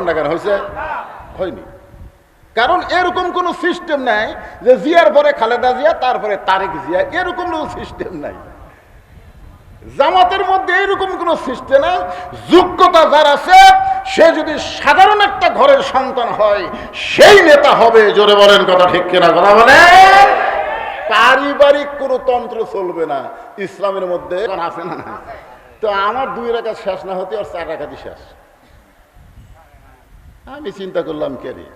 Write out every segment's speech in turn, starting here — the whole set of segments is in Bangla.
না কেন? হয়েছে? হয়নি। কারণ এরকম কোন সিস্টেম নাই যে জিয়ার পরে খালেদা জিয়া, তারপরে তারেক জিয়া, এরকম কোন সিস্টেম নাই। জামাতের মধ্যে এরকম কোন সিস্টেম নাই। যোগ্যতা যার আছে, সে যদি সাধারণ একটা ঘরের সন্তান হয়, সেই নেতা হবে। জোরে বলেন কথা ঠিক কিনা? কথা বলেন। পারিবারিক কোন তন্ত্র চলবে না ইসলামের মধ্যে। আছে না? তো আমার 2 রাকাত শেষ না হতে আর 4 রাকাতই শেষ। আমি চিন্তা করলাম কে রে,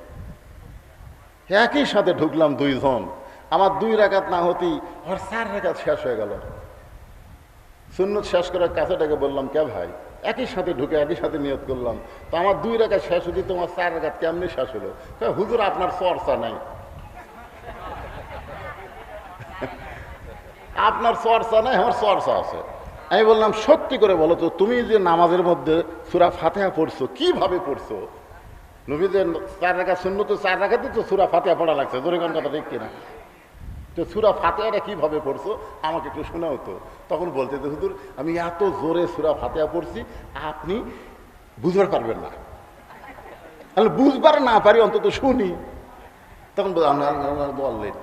একই সাথে ঢুকলাম 2 জন, আমার 2 রাকাত না হতেই আর 4 রাকাত শেষ হয়ে গেল। সুন্নত শেষ করার কাছে ডেকে বললাম, কে ভাই, একই সাথে ঢুকে একই সাথে নিয়ত করলাম, তো আমার 2 রাকাত শেষ হতে তোমার 4 রাকাত কেমনি শেষ হলো? হুজুর আপনার চর্চা নাই। আপনার চর্চা নাই, আমার চর্চা আছে। আমি বললাম, সত্যি করে বলো তো, তুমি যে নামাজের মধ্যে সূরা ফাতিহা পড়ছো, কিভাবে পড়ছো? নবীদের 4 রাকাত সুন্নত, 4 রাকাতে তো সূরা ফাতিহা পড়া লাগছে। জোরে কোন কথা ঠিক কিনা? তো সূরা ফাতিহাটা কিভাবে পড়ছো আমাকে একটু শোনাও তো। তখন বলতে, হুজুর আমি এত জোরে সূরা ফাতিহা পড়ছি, আপনি বুঝতে পারবেন না। তাহলে বুঝবার না পারি, অন্তত শুনি। তখন বললেন,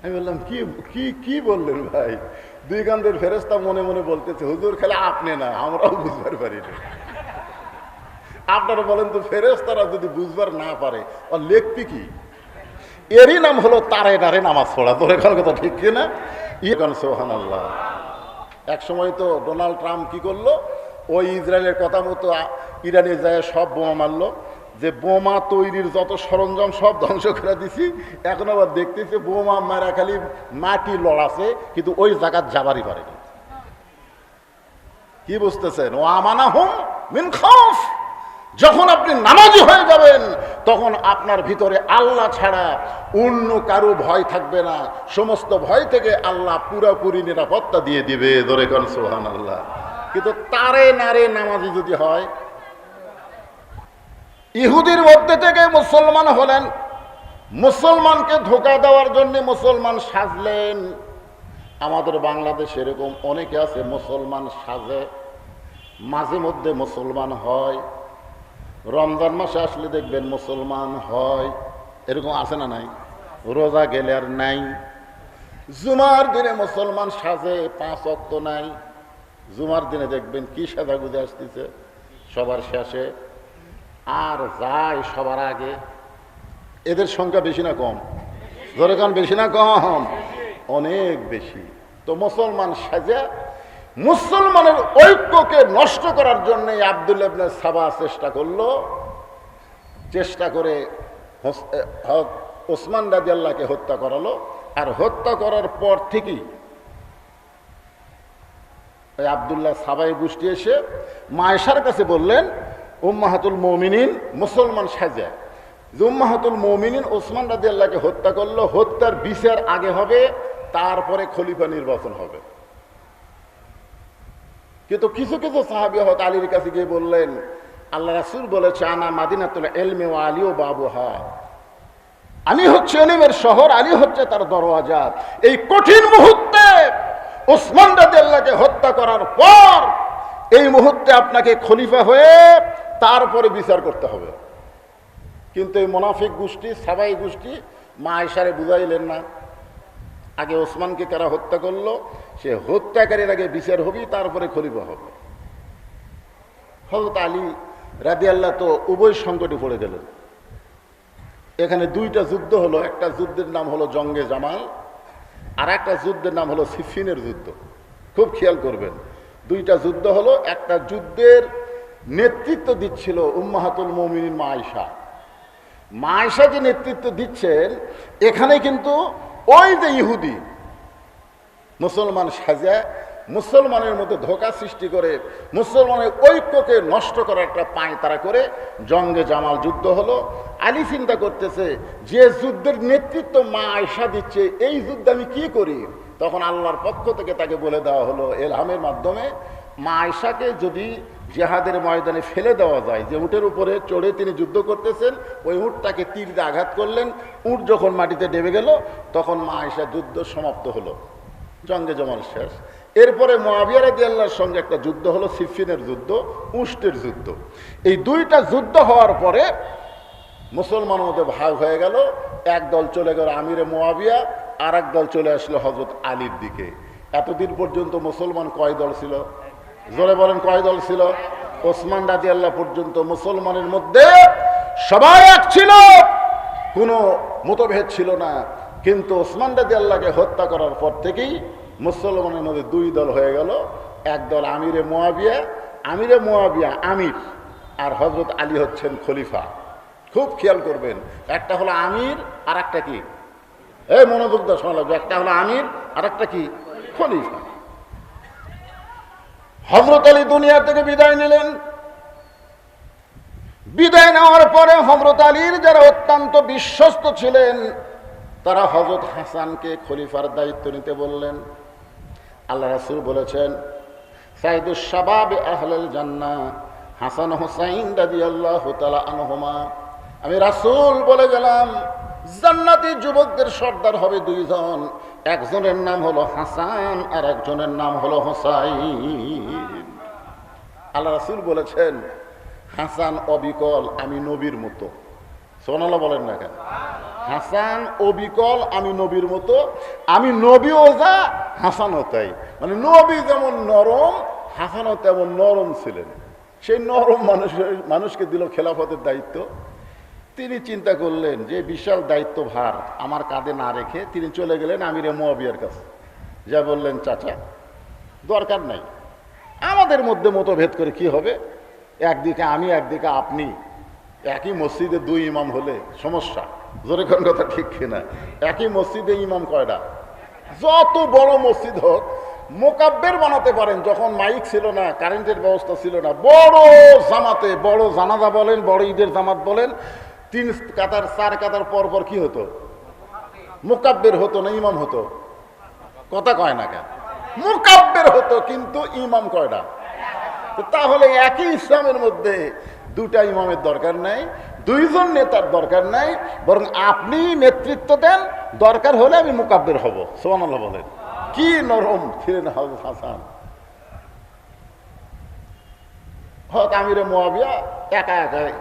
আমি বললাম, কি কি কি বললেন ভাই? 2 কান্দের ফেরেশতা মনে মনে বলতেছে, হুজুর খালি আপনি না, আমরাও বুঝবার পারি না। আপনারা বলেন তো, ফেরেশতারা যদি বুঝবার না পারে আর লেখবি কি? এরই নাম হলো তারে নারে নামাজ পড়া। তোর এখানে কথা ঠিক কিনা? সুবহানাল্লাহ। এক সময় তো ডোনাল্ড ট্রাম্প কি করলো, ওই ইসরায়েলের কথা মতো ইরানে যায় সব বোমা মারলো। যে বোমা তৈরির যত সরঞ্জাম সব ধ্বংস করে দিছি, এখন আবার দেখতেছে বোমা মারা খালি মাটি লড়াছে, কিন্তু ওই জায়গায় যাবারই পারেনি। কি বুঝতেছেন? ও আমানাহুম মিন খাউফ। যখন আপনি নামাজি হয়ে যাবেন, তখন আপনার ভিতরে আল্লাহ ছাড়া অন্য কারো ভয় থাকবে না। সমস্ত ভয় থেকে আল্লাহ পুরোপুরি নিরাপত্তা দিয়ে দিবে। ধরে কোন সুবহানাল্লাহ। কিন্তু তারে নারে নামাজি যদি হয়, ইহুদির মধ্যে থেকে মুসলমান হলেন, মুসলমানকে ধোঁকা দেওয়ার জন্য মুসলমান সাজলেন। আমাদের বাংলাদেশে এরকম অনেকে আছে, মুসলমান সাজে, মাঝে মধ্যে মুসলমান হয়, রমজান মাসে আসলে দেখবেন মুসলমান হয়। এরকম আছে না নাই? রোজা গেলে আর নাই। জুমার দিনে মুসলমান সাজে, 5 ওয়াক্ত নাই। জুমার দিনে দেখবেন কি সাজাগুজে আসতেছে, সবার শেষে আর যায় সবার আগে। এদের সংখ্যা বেশি না কম? ধরে কান বেশি না কম? অনেক বেশি। তো মুসলমান সাজে মুসলমানের ঐক্যকে নষ্ট করার জন্য আব্দুল্লাহ ইবনে সাবা চেষ্টা করলো। চেষ্টা করে ওসমান রাদিয়াল্লাহকে হত্যা করালো। আর হত্যা করার পর থেকেই ওই আব্দুল্লাহ সাবাই গোষ্ঠী এসে মা আয়েশার কাছে বললেন, উম্মাহাতুল মুমিনিন মুসলমান সাজা, যে উম্মাহাতুল মুমিনিন ওসমান রাদিয়াল্লাহকে হত্যা করলো, হত্যার বিচার আগে হবে, তারপরে খলিফা নির্বাচন হবে। কিন্তু কিছু কিছু সাহাবী হযরত আলীর কাছে গিয়ে বললেন, আল্লাহ রাসূল বলেছে, আনা মাদিনাতুল ইলমি ওয়া আলী ওয়া বাবুহা, আলী হচ্ছে ইলমের শহর, আলী হচ্ছে তার দরওয়াজা। এই কঠিন মুহূর্তে ওসমান রাদিয়াল্লাহকে হত্যা করার পর এই মুহূর্তে আপনাকে খলিফা হয়ে তারপরে বিচার করতে হবে। কিন্তু এই মুনাফিক গোষ্ঠী, সাবাই গোষ্ঠী মা আয়েশারে বুঝাইলেন না, আগে ওসমানকে কারা হত্যা করলো, সে হত্যাকারীর আগে বিচার হবে, তারপরে খলিফা হবে। হযরত আলী রাদিয়াল্লাহু তো উভয় সংকটে পড়ে গেলেন। এখানে 2টা যুদ্ধ হলো। একটা যুদ্ধের নাম হলো জঙ্গে জামাল, আর একটা যুদ্ধের নাম হলো সিফিনের যুদ্ধ। খুব খেয়াল করবেন, 2টা যুদ্ধ হলো। একটা যুদ্ধের নেতৃত্ব দিচ্ছিল উম্মাহাতুল মুমিনিন মা আয়েশা। মা আয়েশা যে নেতৃত্ব দিচ্ছেন, এখানে কিন্তু ওই যে ইহুদি মুসলমান সাজা মুসলমানের মধ্যে ধোঁকা সৃষ্টি করে মুসলমানের ঐক্যকে নষ্ট করার একটা পায় তারা করে জঙ্গে জামাল যুদ্ধ হলো। আলী চিন্তা করতেছে, যে যুদ্ধের নেতৃত্ব মা আয়েশা দিচ্ছে, এই যুদ্ধে আমি কি করি? তখন আল্লাহর পক্ষ থেকে তাকে বলে দেওয়া হলো এলহামের মাধ্যমে, মা আয়েশাকে যদি জিহাদের ময়দানে ফেলে দেওয়া যায়, যে উটের উপরে চড়ে তিনি যুদ্ধ করতেছেন, ওই উটটাকে তীর দিয়ে আঘাত করলেন। উট যখন মাটিতে ডেবে গেল, তখন মা আয়েশা যুদ্ধ সমাপ্ত হলো, জঙ্গে জামাল শেষ। এরপরে মুআবিয়া রাদিয়াল্লাহর সঙ্গে একটা যুদ্ধ হলো, সিফিনের যুদ্ধ, উষ্টের যুদ্ধ। এই দুইটা যুদ্ধ হওয়ার পরে মুসলমানের মধ্যে ভাগ হয়ে গেল। এক দল চলে গেল আমিরে মুআবিয়া, আর এক দল চলে আসলো হযরত আলীর দিকে। এতদিন পর্যন্ত মুসলমান কয় দল ছিল? জোরে বলেন, কয় দল ছিল? ওসমান রাদিয়াল্লাহু পর্যন্ত মুসলমানের মধ্যে সবাই এক ছিল, কোনো মতভেদ ছিল না। কিন্তু ওসমান রাদিয়াল্লাহকে হত্যা করার পর থেকেই মুসলমানের মধ্যে দুই দল হয়ে গেল। এক দল আমিরে মুআবিয়া, আমির, আর হযরত আলী হচ্ছেন খলিফা। খুব খেয়াল করবেন, একটা হলো আমির আর একটা কি, এই মনোযোগ দিয়ে শোনা লাগবে, একটা হলো আমির আর একটা কি, খলিফা। হযরত আলী দুনিয়া থেকে বিদায় নিলেন। বিদায় নেওয়ার পরে হযরত আলীর যারা অত্যন্ত বিশ্বস্ত ছিলেন তারা হযরত হাসানকে খলিফার দায়িত্ব নিতে বললেন। আল্লাহ রাসূল বলেছেন, সাইদুস শাবাব আহলুল জান্নাহ হাসান হুসাইন রাদিয়াল্লাহু তাআলা আনহুমা। আমি রাসূল বলে গেলাম, জান্নাতি যুবকদের সর্দার হবে দুইজন, একজনের নাম হলো হাসান আর একজনের নাম হলো হুসাইন। আল্লাহ রাসূল বলেছেন, হাসান অবিকল, আমি নবীর মতো। সুবহানাল্লাহ বলেন না কেন? হাসান অবিকল, আমি নবীর মতো। আমি নবীও যা, হাসানও তাই। মানে নবী যেমন নরম, হাসানও তেমন নরম ছিলেন। সেই নরম মানুষকে দিল খেলাফতের দায়িত্ব। তিনি চিন্তা করলেন যে বিশাল দায়িত্ব ভার আমার কাঁধে না রেখে তিনি চলে গেলেন আমিরে মুআবিয়ার কাছে। যা বললেন, চাচা দরকার নাই, আমাদের মধ্যে মতভেদ করে কি হবে, একদিকে আমি একদিকে আপনি, একই মসজিদে দুই ইমাম হলে সমস্যা। জোরে কোন কথা ঠিক কিনা? একই মসজিদে ইমাম কয়টা? যত বড় মসজিদ হোক, মোকাব্বের বানাতে পারেন। যখন মাইক ছিল না, কারেন্টের ব্যবস্থা ছিল না, বড় জামাতে, বড় জানাজা বলেন, বড় ঈদের জামাত বলেন, 3 কাতার 4 কাতার পর পর কি হতো? মোকাব্বের হতো না ইমাম হতো? কথা কয় না কেন? মোকাব্বের হতো, কিন্তু ইমাম কয়টা? তাহলে একই ইসলামের মধ্যে দুটা ইমামের দরকার নাই, দুইজন নেতার দরকার নাই, বরং আপনি নেতৃত্ব দেন, দরকার হলে আমি মুকাব্বির হব। সুবহানাল্লাহ বলেন। কি নরম ছিলেন হযরত হাসান। হযরত আমিরে মুআবিয়া একা একাই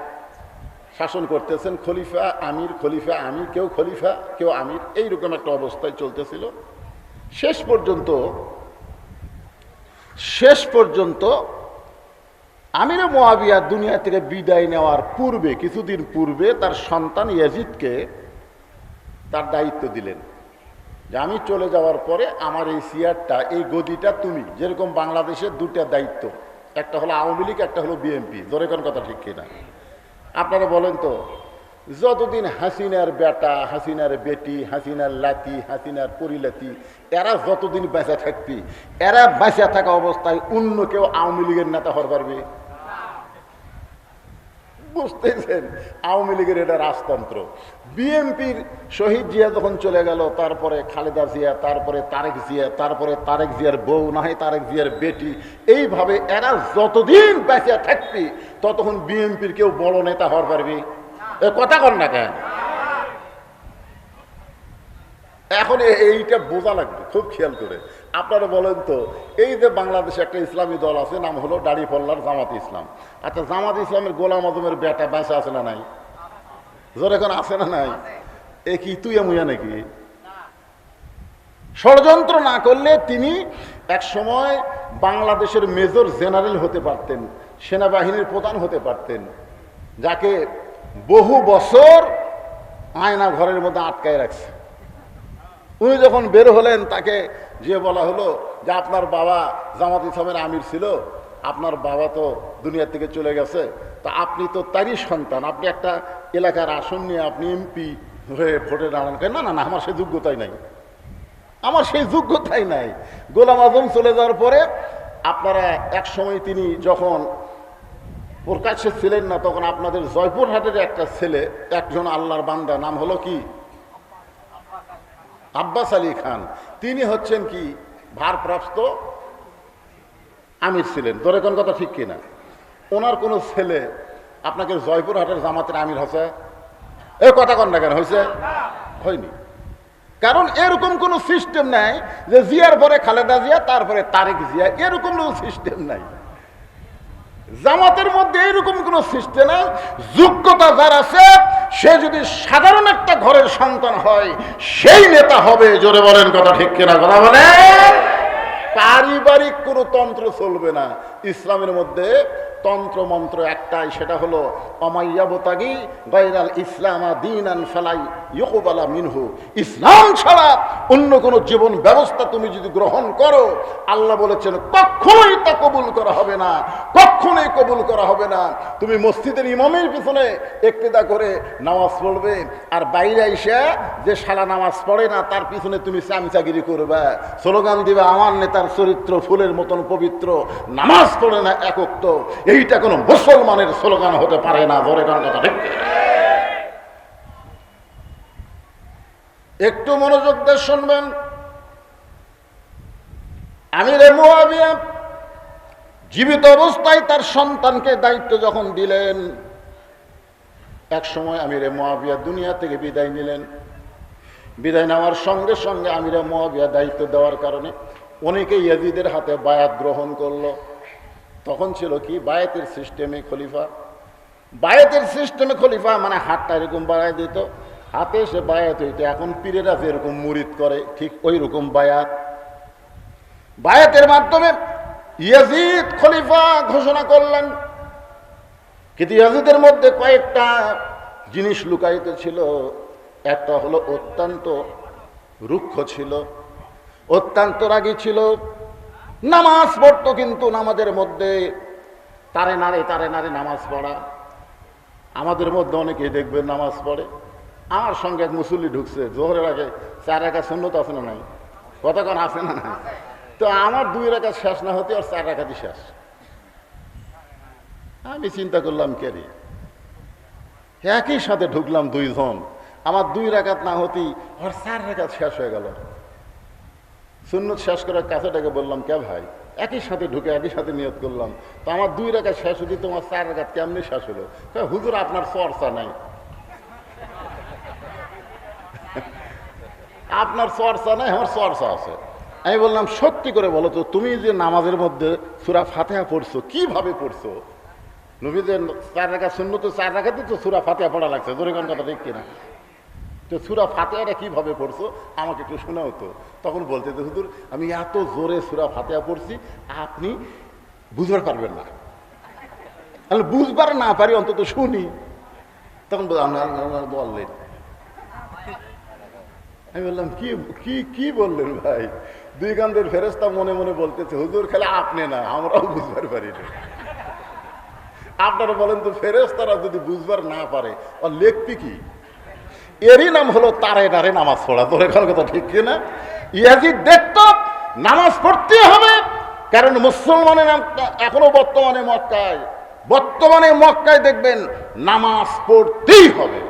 শাসন করতেছেন, খলিফা আমির, খলিফা আমির, কেউ খলিফা কেউ আমির, এইরকম একটা অবস্থায় চলতেছিল। শেষ পর্যন্ত আমিরে মুআবিয়া দুনিয়া থেকে বিদায় নেওয়ার পূর্বে, কিছুদিন পূর্বে তার সন্তান ইয়াজিদকে তার দায়িত্ব দিলেন যে আমি চলে যাওয়ার পরে আমার এই চেয়ারটা, এই গদিটা তুমি, যেরকম বাংলাদেশের দুটা দায়িত্ব, একটা হলো আওয়ামী লীগ, একটা হলো বিএনপি। জোরে কোন কথা ঠিক কিনা? আপনারা বলেন তো, যতদিন হাসিনার বেটা, হাসিনার বেটি, হাসিনার লাতি, হাসিনার পরিলাতি, এরা যতদিন বেঁচে থাকবি, এরা বেঁচে থাকা অবস্থায় অন্য কেউ আওয়ামী লীগের নেতা হতে পারবে? বুঝতেছেন? আওয়ামী লীগের এটা রাজতন্ত্র। বিএনপির শহীদ জিয়া যখন চলে গেল, তারপরে খালেদা জিয়া, তারপরে তারেক জিয়া, তারপরে তারেক জিয়ার বউ, না হয় তারেক জিয়ার বেটি, এইভাবে এরা যতদিন বেঁচে থাকবি ততক্ষণ বিএনপির কেউ বড় নেতা হতে পারবে? কথা কন না কেন? এখন এইটা বোঝা লাগবে খুব খেয়াল করে। আপনারা বলেন তো, এই যে বাংলাদেশে একটা ইসলামী দল আছে, নাম হলো দাড়িপাল্লার জামাত ইসলাম। আচ্ছা, জামাত ইসলামের গোলাম আজমের বেটা বেঁচে আছে না নাই? জোরে এখন আছে না নাই? এ কি তুইয়া মুইয়া নাকি? ষড়যন্ত্র না করলে তিনি এক সময় বাংলাদেশের মেজর জেনারেল হতে পারতেন, সেনাবাহিনীর প্রধান হতে পারতেন, যাকে বহু বছর আয়না ঘরের মধ্যে আটকায় রাখছে। উনি যখন বের হলেন, তাকে যে বলা হলো যে আপনার বাবা জামাত ইসলামের আমির ছিল, আপনার বাবা তো দুনিয়া থেকে চলে গেছে, তা আপনি তো তারই সন্তান, আপনি একটা এলাকার আসন নিয়ে আপনি এমপি হয়ে ভোটে দাঁড়ান। না না না, আমার সেই যোগ্যতাই নাই, আমার সেই যোগ্যতাই নাই। গোলাম আজম চলে যাওয়ার পরে আপনারা এক সময়, তিনি যখন প্রকাশ্যে ছিলেন না, তখন আপনাদের জয়পুরহাটের একটা ছেলে, একজন আল্লাহর বান্দা, নাম হলো কি আব্বাস আলী খান, তিনি হচ্ছেন কি ভারপ্রাপ্ত আমির ছিলেন। ধরে কোন কথা ঠিক কিনা? ওনার কোন ছেলে আপনাকে জয়পুরহাটের জামাতের আমির হচ্ছে? এই কথা কন না কেন? হয়েছে? হয়নি। কারণ এরকম কোনো সিস্টেম নাই যে জিয়ার পরে খালেদা জিয়া, তারপরে তারেক জিয়া, এরকম কোনো সিস্টেম নাই। জামাতের মধ্যে এরকম কোন সিস্টেম নাই। যোগ্যতা যার আছে, সে যদি সাধারণ একটা ঘরের সন্তান হয়, সেই নেতা হবে। জোরে বলেন কথা ঠিক কিনা? কথা বলেন। পারিবারিক কোনো তন্ত্র চলবে না। ইসলামের মধ্যে তন্ত্র মন্ত্র একটাই, সেটা হলো অমাইয়াবতাগি গায়রাল ইসলামা দীনান ফালাই ইউকবালা মিনহু। ইসলাম ছাড়া অন্য কোনো জীবন ব্যবস্থা তুমি যদি গ্রহণ করো, আল্লাহ বলেছেন কখনোই তা কবুল করা হবে না, কখনোই কবুল করা হবে না। তুমি মসজিদের ইমামের পিছনে ইক্তেদা করে নামাজ পড়বে, আর বাইরে এসে যে শালা নামাজ পড়ে না তার পিছনে তুমি চামচাগিরি করবে, স্লোগান দিবে আমার নেতার চরিত্র ফুলের মতন পবিত্র, নামাজ পড়ে না একক, তো এইটা কোনো মুসলমানের স্লোগান হতে পারে না। ধরে কথা ঠিক। একটু মনোযোগ দিয়ে শুনবেন। আমিরে মুআবিয়া জীবিত অবস্থায় তার সন্তানকে দায়িত্ব যখন দিলেন, এক সময় আমিরে মুআবিয়া দুনিয়া থেকে বিদায় নিলেন। বিদায় নেওয়ার সঙ্গে সঙ্গে আমিরে মুআবিয়া দায়িত্ব দেওয়ার কারণে অনেকে ইয়াজিদের হাতে বায়াত গ্রহণ করলো। তখন ছিল কি বায়াতের সিস্টেমে খলিফা। বায়াতের সিস্টেমে খলিফা মানে হাতটা এরকম বাড়ায় দিত, হাতে এসে বায়াত হইতো। এখন পীরেরা যেরকম মুরিদ করে ঠিক ওই রকম বায়াত। বায়াতের মাধ্যমে ইয়াজিদ খলিফা ঘোষণা করলেন। কিন্তু ইয়াজিদের মধ্যে কয়েকটা জিনিস লুকায়িত ছিল। একটা হলো অত্যন্ত রুক্ষ ছিল, অত্যন্ত রাগী ছিল, নামাজ পড়তো কিন্তু নামাজের মধ্যে তারে নারে নামাজ পড়া। আমাদের মধ্যে অনেকেই দেখবেন নামাজ পড়ে। আমার সঙ্গে এক মুসল্লি ঢুকছে, জোহরের আগে 4 রাকাত সুন্নত আছে না নাই, কতক্ষণ আছে না নাই, তো আমার 2 রাকাত শেষ না হতে আর 4 রাকাতই শেষ। আমি চিন্তা করলাম কে রে, একই সাথে ঢুকলাম 2 জন, আমার 2 রাকাত না হতেই আর 4 রাকাত শেষ হয়ে গেল। সুন্নত শেষ করার কাছেটাকে বললাম, কে ভাই, একই সাথে ঢুকে একই সাথে নিয়ত করলাম, তো আমার 2 রাকাত শেষ হতে তোমার 4 রাকাত কেমনি শেষ হলো? হুজুর আপনার চর্চা নাই, আপনার চর্চা নাই, আমার চর্চা আছে। আমি বললাম সত্যি করে বলো তো, তুমি যে নামাজের মধ্যে সূরা ফাতিহা পড়ছো কিভাবে পড়ছো? নবীদের 4 রাকাত সুন্নত, 4 রাকাতই তো সূরা ফাতিহা পড়া লাগছে। জোরে কোন কথা ঠিক কিনা? তো সূরা ফাতিহাটা কিভাবে পড়ছো আমাকে একটু শোনাও তো। তখন বলতে যে হুজুর আমি এত জোরে সূরা ফাতিহা পড়ছি আপনি বুঝতে পারবেন না। তাহলে বুঝবার না পারি অন্তত শুনি। তখন বললেন, আমি বললাম কি কি কি বললেন ভাই? 2 কান্দের ফেরেশতা মনে মনে বলতেছে, হুজুর খালি আপনি না আমরাও বুঝবার পারি না। আপনারা বলেন তো, ফেরেশতারা যদি বুঝবার না পারে আর লেখবি কি? এরই নাম হলো তারে নারে নামাজ পড়া। তোর এখানে কথা ঠিক কিনা? ইয়াজিদ দেখতো নামাজ পড়তে হবে, কারণ মুসলমানের এখনো বর্তমানে মক্কায় দেখবেন নামাজ পড়তেই হবে।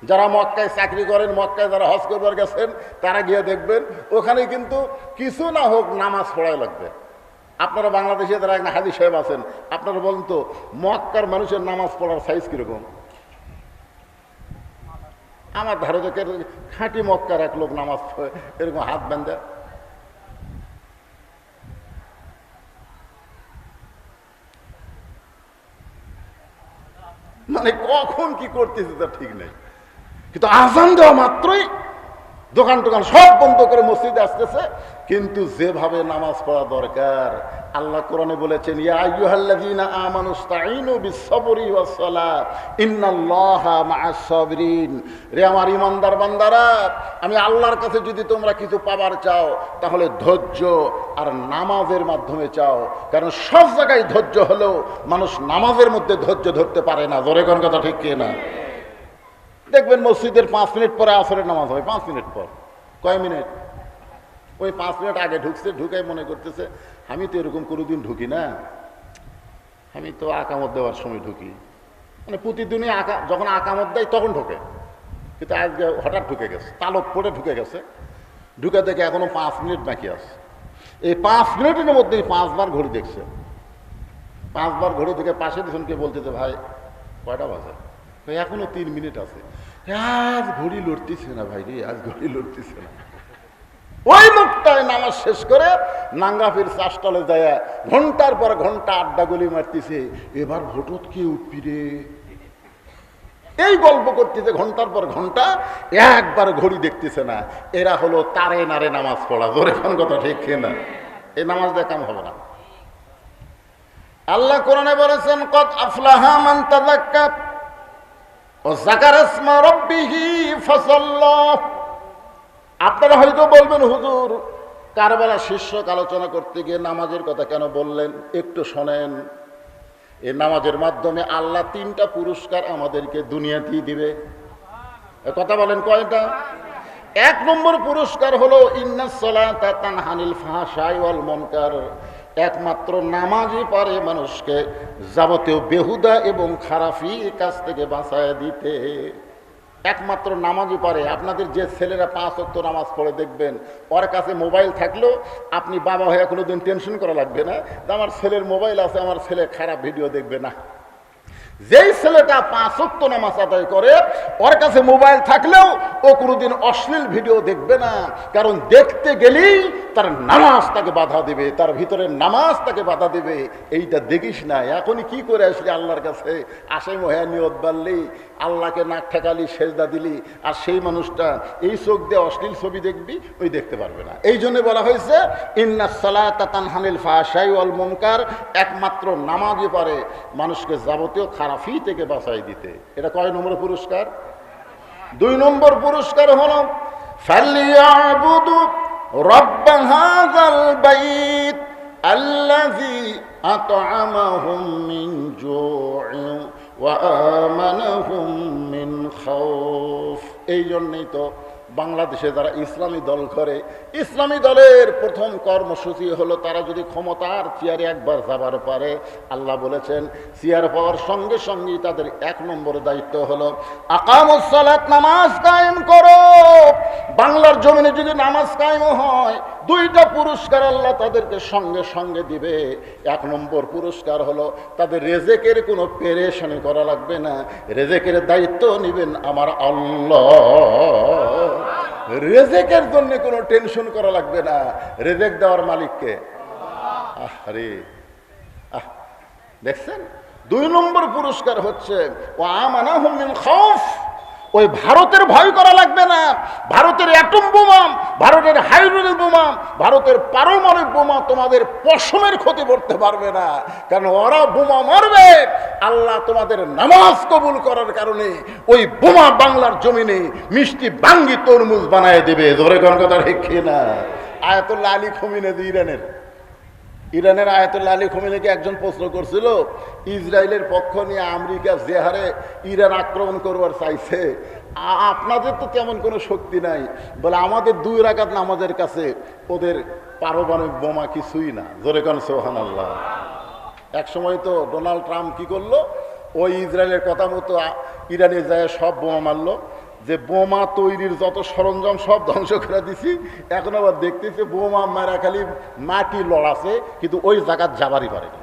যারা মক্কায় চাকরি করেন, মক্কায় যারা হজ করবার গেছেন, তারা গিয়ে দেখবেন ওখানে কিন্তু কিছু না হোক নামাজ পড়াই লাগবে। আপনারা বাংলাদেশে যারা একটা হাজি সাহেব আছেন, আপনারা বলেন তো মক্কার মানুষের নামাজ পড়ার সাইজ কিরকম? আমার ধারো থেকে খাঁটি মক্কার এক লোক নামাজ পড়ে এরকম হাত বাঁধে। মানে কখন কি করতেছে তার ঠিক নেই। কিন্তু আজান দেওয়া মাত্রই দোকান টোকান সব বন্ধ করে মসজিদে আসতেছে। কিন্তু যেভাবে নামাজ পড়া দরকার, আল্লাহ কোরআনে বলেছেন, ইয়া আইয়ুহাল্লাযীনা আমানুস্তাঈনু বিস-সাবরি ওয়াস-সালাত ইন্নাল্লাহা মা'আস সাবিরিন। রে আমার ঈমানদার বান্দারা, আমি আল্লাহর কাছে যদি তোমরা কিছু পাবার চাও তাহলে ধৈর্য আর নামাজের মাধ্যমে চাও। কারণ সব জায়গায় ধৈর্য হলেও মানুষ নামাজের মধ্যে ধৈর্য ধরতে পারে না। জোরে কোন কথা ঠিক কি না? দেখবেন মসজিদের 5 মিনিট পরে আসরের নামাজ হয়। 5 মিনিট পর, কয় মিনিট? ওই 5 মিনিট আগে ঢুকছে, ঢুকাই মনে করতেছে আমি তো এরকম কোনোদিন ঢুকি না, আমি তো আকামত দেওয়ার সময় ঢুকি। মানে প্রতিদিনই যখন আকামত দেয় তখন ঢোকে, কিন্তু আজকে হঠাৎ ঢুকে গেছে, তালক পড়ে ঢুকে গেছে। ঢুকে দেখে এখনো 5 মিনিট বাকি আছে। এই 5 মিনিটের মধ্যে 5 বার ঘড়ি দেখছে। 5 বার ঘড়ি থেকে পাশে দুজনকে বলতেছে, ভাই কয়টা বাজে? এখনো 3 মিনিট আছে। আজ ঘড়ি লড়তেছে না ভাই রে, আজ ঘড়ি লড়তেছে না। ওই লোকটায় নামাজ শেষ করে নাঙ্গাফির চাষতলে যায় ঘন্টার পর ঘন্টা আড্ডা গুলি মারতেছে, এবার ভোটত কে উঠবি রে, এই গল্প করতেছে ঘন্টার পর ঘন্টা, একবার ঘড়ি দেখতেছে না। এরা হলো তারে নারে নামাজ পড়া। জোরে কোন কথা ঠিক না? এই নামাজ দেখাম হবে না। আল্লাহ কোরআনে বলেছেন, কদ আফলাহা মান তাযাক্কা ওয়া যাকারা ইসমা রাব্বিহি ফাসাল্লা। আপনারা হয়তো বলবেন, হুজুর কারবালা শীর্ষক আলোচনা করতে গিয়ে নামাজের কথা কেন বললেন? একটু শোনেন। এই নামাজের মাধ্যমে আল্লাহ 3টা পুরস্কার আমাদেরকে দুনিয়াতেই দিবে। কথা বলেন কয়টা? 1 নম্বর পুরস্কার হলো ইন্নাস সালাতা তানহানিল ফাহশাই ওয়াল মুনকার। একমাত্র নামাজই পারে মানুষকে যাবতীয় বেহুদা এবং খারাপি কাজ থেকে বাঁচায় দিতে। একমাত্র নামাজই পারে। আপনাদের যে ছেলেরা 5 ওয়াক্ত নামাজ পড়ে দেখবেন, ওর কাছে মোবাইল থাকলেও আপনি বাবা হয়ে কোনোদিন টেনশন করা লাগবে না যে আমার ছেলের মোবাইল আছে, আমার ছেলে খারাপ ভিডিও দেখবে না। যেই ছেলেটা 5 ওয়াক্ত নামাজ আদায় করে, ওর কাছে মোবাইল থাকলেও ও কোনোদিন অশ্লীল ভিডিও দেখবে না। কারণ দেখতে গেলেই তার নামাজ তাকে বাধা দেবে, তার ভিতরে নামাজ তাকে বাধা দেবে। এইটা দেখিস না। এখনই কি করে আসলি আল্লাহর কাছে? আশাই মহা নিয়ত বাড়লি, আল্লাহকে নাক ঠেকালি, সেজদা দিলি, আর সেই মানুষটা এই চোখ দিয়ে অশ্লীল ছবি দেখবি, ওই দেখতে পারবে না। এই জন্য বলা হয়েছে ইন্নাস সালাতা তানহানিল ফাহশাই ওয়াল মুনকার। একমাত্র নামাজই পারে মানুষকে যাবতীয় খারাপি থেকে বাঁচাই দিতে। এটা কয় নম্বর পুরস্কার? 2 নম্বর পুরস্কার হলো ফালিয়াবুদু রাব্ব হাযাল বাইত আল্লাযী আত'আমাহুম মিন জু'ইন ওয়া আমানাহুম মিন খাউফ। এই জন্যই তো বাংলাদেশে যারা ইসলামী দল করে, ইসলামী দলের প্রথম কর্মসূচি হলো তারা যদি ক্ষমতার চেয়ারে একবার যাবার পারে, আল্লাহ বলেছেন চেয়ার পাওয়ার সঙ্গে সঙ্গেই তাদের 1 নম্বর দায়িত্ব হলো আকামুস সালাত, নামাজ কায়েম করো। বাংলার জমিনে যদি নামাজ কায়েম হয়, 2টা পুরস্কার আল্লাহ তাদেরকে সঙ্গে সঙ্গে দিবে। 1 নম্বর পুরস্কার হলো তাদের রেজেকের কোনো পেরেশানি করা লাগবে না, রেজেকের দায়িত্ব নেবেন আমার আল্লাহ। রেজেকের জন্য কোনো টেনশন করা লাগবে না, রেজেক দেওয়ার মালিককে। আরে দেখছেন? 2 নম্বর পুরস্কার হচ্ছে ওয়া আমানাহুম মিন খাউফ। ওই ভারতের ভয় করা লাগবে না। ভারতের অ্যাটম বোমা, ভারতের হাইড্রোজেন বোমা, ভারতের পারমাণবিক বোমা তোমাদের পশমের ক্ষতি করতে পারবে না। কারণ ওরা বোমা মারবে, আল্লাহ তোমাদের নামাজ কবুল করার কারণে ওই বোমা বাংলার জমিনে মিষ্টি বাঙ্গি তরমুজ বানায় দেবে। ধরে কোন কথা রেখে না। আয়াতুল্লাহ আলী খোমেনি ইরানের আয়াতুল্লাহ আলী খোমেনিকে একজন প্রশ্ন করছিল, ইসরায়েলের পক্ষ নিয়ে আমেরিকা যে হারে ইরান আক্রমণ করবার চাইছে, আপনাদের তো তেমন কোনো শক্তি নাই, বলে আমাদের 2 রাকাত নামাজের কাছে ওদের পারমাণবিক বোমা কিছুই না। জোরে কোন সুবহানাল্লাহ। এক সময় তো ডোনাল্ড ট্রাম্প কি করলো, ওই ইসরায়েলের কথা মতো ইরানে যায় সব বোমা মারলো। যে বোমা তৈরির যত সরঞ্জাম সব ধ্বংস করে দিছি, এখন আবার দেখতেছে বোমা মারা খালি মাটি লড়াছে, কিন্তু ওই জায়গা যাবারই পারেনি।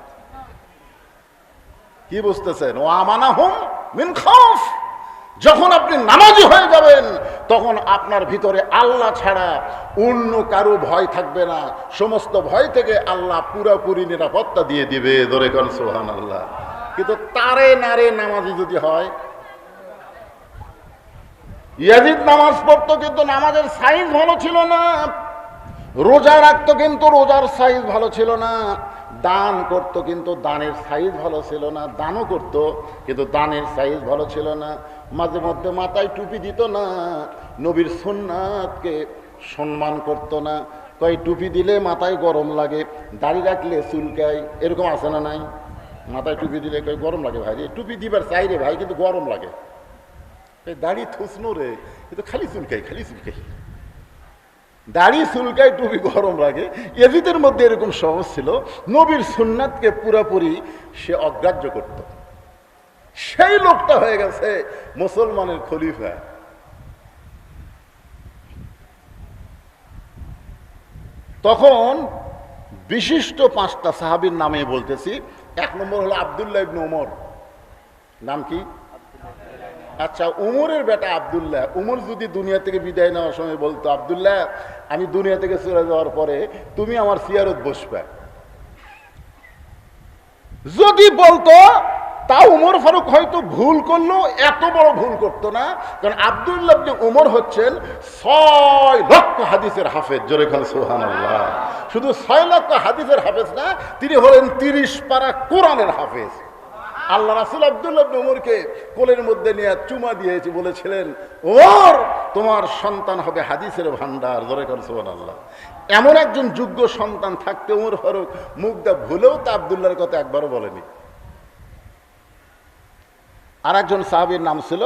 কি বুঝতেছেন? ও আমানাহুম মিন খাউফ। যখন আপনি নামাজি হয়ে যাবেন, তখন আপনার ভিতরে আল্লাহ ছাড়া অন্য কারো ভয় থাকবে না। সমস্ত ভয় থেকে আল্লাহ পুরোপুরি নিরাপত্তা দিয়ে দিবে। ধরে কোন সুবহানাল্লাহ। কিন্তু তারে নারে নামাজি যদি হয়, ইয়াজিদ নামাজ পড়তো কিন্তু নামাজের সাইজ ভালো ছিল না, রোজা রাখতো কিন্তু রোজার সাইজ ভালো ছিল না, দান করত কিন্তু দানের সাইজ ভালো ছিল না, দানও করত কিন্তু দানের সাইজ ভালো ছিল না, মাঝে মধ্যে মাথায় টুপি দিত না, নবীর সুন্নাতকে সম্মান করত না। কয় টুপি দিলে মাথায় গরম লাগে, দাড়ি রাখলে চুলকায়, এরকম আছে না নাই? মাথায় টুপি দিলে কয় গরম লাগে ভাই, টুপি দিবার চাই রে ভাই, কিন্তু গরম লাগে। দাড়ি থুসনো রে, কিন্তু খালি চুলকাই, খালি চুলকাই, দাড়ি চুলকায়, টুপি গরম লাগে। এজিদের মধ্যে এরকম সহজ ছিল, নবীর সুন্নাতকে পুরোপুরি সে অগ্রাহ্য করত। সেই লোকটা হয়ে গেছে মুসলমানের খলিফা। তখন বিশিষ্ট 5টা সাহাবীর নামে বলতেছি। 1 নম্বর হলো আব্দুল্লাহ ইবনে ওমর। নাম কি? আচ্ছা, উমরের বেটা আব্দুল্লাহ, উমর যদি দুনিয়া থেকে বিদায় নেওয়ার সময় বলতো, আব্দুল্লাহ আমি দুনিয়া থেকে চলে যাওয়ার পরে তুমি আমার সিয়ারত বসবে, যদি বলতো, তা উমর ফারুক হয়তো ভুল করলো, এত বড় ভুল করতো না। কারণ আব্দুল্লাহ ইবনে উমর হচ্ছেন 6 লক্ষ হাদিসের হাফেজ। জোরে খান সুবহানাল্লাহ। শুধু 6 লক্ষ হাদিসের হাফেজ না, তিনি হলেন 30 পারা কোরআনের হাফেজ। আল্লাহ রাসূল আব্দুল্লাহ ইবনে উমরকে কোলের মধ্যে নিয়ে চুমা দিয়েছে, বলেছিলেন ওমর তোমার সন্তান হবে হাদিসের ভান্ডার। জোরে খান সুবহানাল্লাহ। এমন একজন যোগ্য সন্তান থাকতে উমর ফারুক মুখটা ভুলেও তা আব্দুল্লাহর কথা একবারও বলেনি। আর একজন সাহাবীর নাম ছিল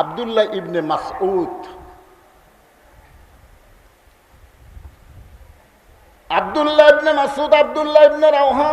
আব্দুল্লাহ ইবনে মাসউদ। আব্দুল্লাহ ইবনে মাসউদ, আব্দুল্লাহ ইবনে রাওহা